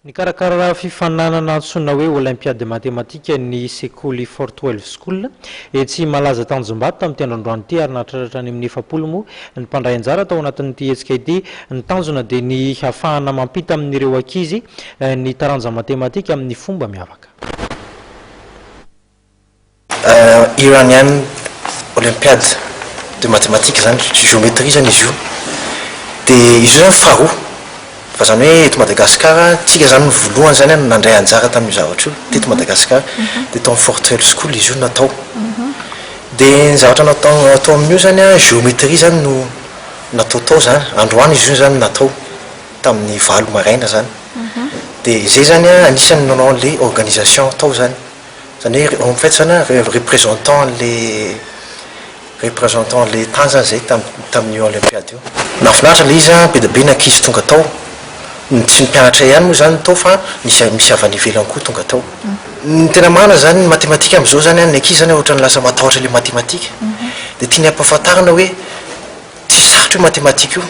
Ny karakara fifananana antsoina hoe olympiade matematika ny sekoly Fort 12 School etsy malaza tanjombato tamin'ny tendrondroany ity ary nahatratra any amin'ny 7 moa ny mpandray anjara tao anatin'ity hetsika ity ny tanjona dia ny hafahana mampita amin'ireo ankizy ny taranja matematika amin'ny fomba miavaka. Iranian olympiade de mathématiques zany géométrie zany izy io dia izy zany faharoa fa zany hoe eto Madagasikara tsika zany voalohany zany nandray anjara tamin'io zavatra io teto Madagasikara dia tao amin'ny Fort 12 School izy io natao dia ny zavatra natao amin'io zany géométrie zany no natao tao zany androany izy io zany natao tamin'ny 9 maraina zany dia zay zany anisany nanao an'ilay organisation tao zany zany hoe en fait zany représentant les temps zany zay tamin'io olympiade io nafinaritra le izy be dia be nankizy tonga tao tsy ny mpianatra ihany moa zany tao fa misy avy ivelany koa tonga tao ny tena marina zany ny matematika am'izao zany ny ankizy zany ohatrany lasa matahotra le matematika dia tiany ampahafantarana hoe tsy sarotra io matematika io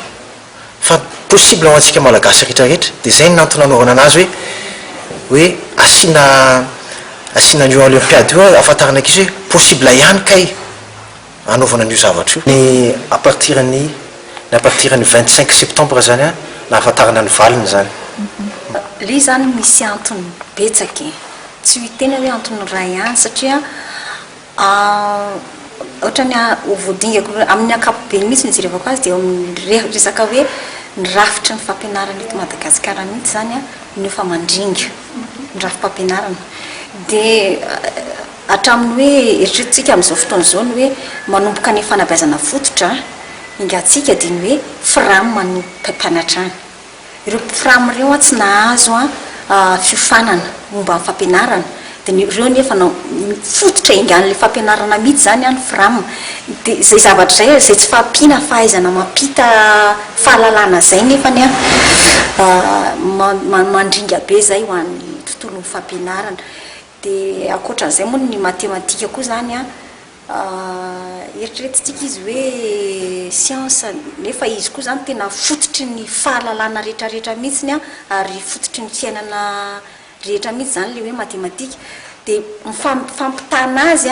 fa possible ho antsika malagasy rehetrarehetra dia zay ny nantony anaovana anazy hoe asiana an'io olympiade io ahafantarana ankizy hoe possible ihany kay anaovana an'io zavatra io ny à partir ny 25 septembre zany nahafantarana ny valiny zany le zany misy antony betsaka tsy ho tena hoe antony ray ihany satria ohatrany voadingako amin'ny ankapobeny mihitsy ny jerevako azy dia resaka hoe ny rafitra ny fampianarana eto Madagasikara mihitsy zany ny efa mandringa ny rafim-pampianarana dia hatramin'ny hoe eritreretintsika amin'izao fotoana izao ny hoe manomboka ny fanabeazana fototra ingatsika dia ny hoe frame no mpampianatra any ireo frame ireo tsy nahazo fiofanana momba ny fampianarana dia ireo nefa fototra ingan'le fampianarana mihitsy zany any frame dia zay zavatra zay zay tsy fahampiana fahaizana mampita fahalalana zay nefa ny mandringa be zay ho an'ny tontolon'ny fampianarana dia ankoatran'izay moa ny matematika koa zany eritreretintsika izy hoe science nefa izy koa zany tena fototry ny fahalalana rehetrarehetra mihitsy ary fototry ny fiainana rehetra mihitsy zany le hoe matematika dia mifampitana azy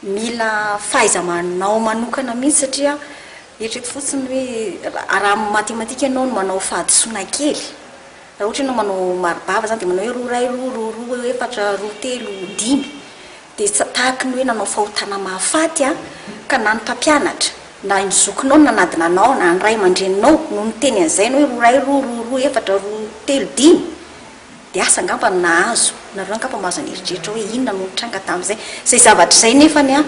mila fahaiza-manao manokana mihitsy satria eritrereto fotsiny hoe raha matematika ianao no manao fahadisoana kely raha ohatra ianao manao maribava zany dia manao hoe roa ray roa efatra roa telo dimy dia tahaka ny hoe nanao fahotana mahafaty ka na ny mpampianatra na ny zokinao nanadinanao na ny ray aman-dreninao no niteny an'izay no hoe roa ray roa efatra roa telo dimy dia asa angamba nahazo nareo angamba mahazo ny eritreritra hoe inona no nitranga tamin'izay zay zavatra izay nefany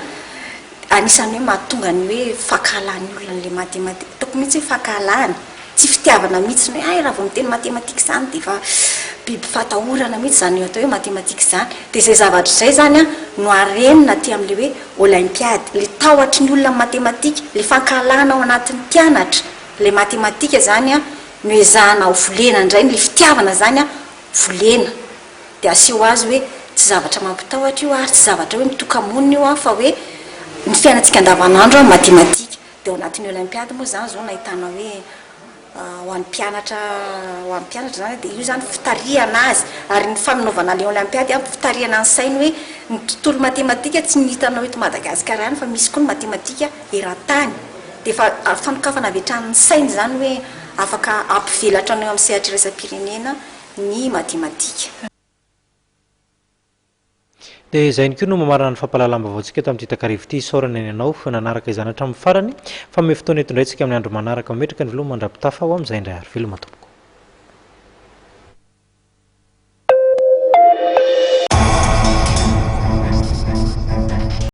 anisany hoe mahatonga ny hoe fahakalany olona n'le matematika toko mihitsy hoe fahakalany tsy fitiavana mihitsy ny hoe raha vao miteny matematika zany dia fa biby fatahorana mihitsy zany atao hoe matematika zany dia zay zavatra izay zany no arenina ty amin'le hoe olympiade le tahotra ny olona matematika le fankalana ao anatin'ny mpianatra le matematika zany no ezahana ho volena indray le fitiavana zany volena dia aseho azy hoe tsy zavatra mampitahotra io ary tsy zavatra hoe mitokamonina io fa hoe ny fiainantsika andavanandro matematika dia ao anatin'ny olympiade moa zany zao nahitana hoe ho an'ny mpianatra zany dia io zany fitariana azy ary ny faminaovana le olympiade fitariana ny sainy hoe ny tontolo matematika tsy nihitanao eto Madagasikara ihany fa misy koa ny matematika eran-tany dia fa fanokafana avy hatramin'ny sainy zany hoe afaka ampivelatra anao amin'ny sehatra iraisam-pirenena ny matematika. Dia izay ny koa no mamarana ny fampahalalam-baovaontsika tamin'ity takarivo ity isaorana ny anao fa nanaraka izany hatramin'ny farany fa me fotoana eto indray tsika amin'ny andro manaraka metraka ny veloa mandrapitafa ho amin'izay indray ary veloma tompoko.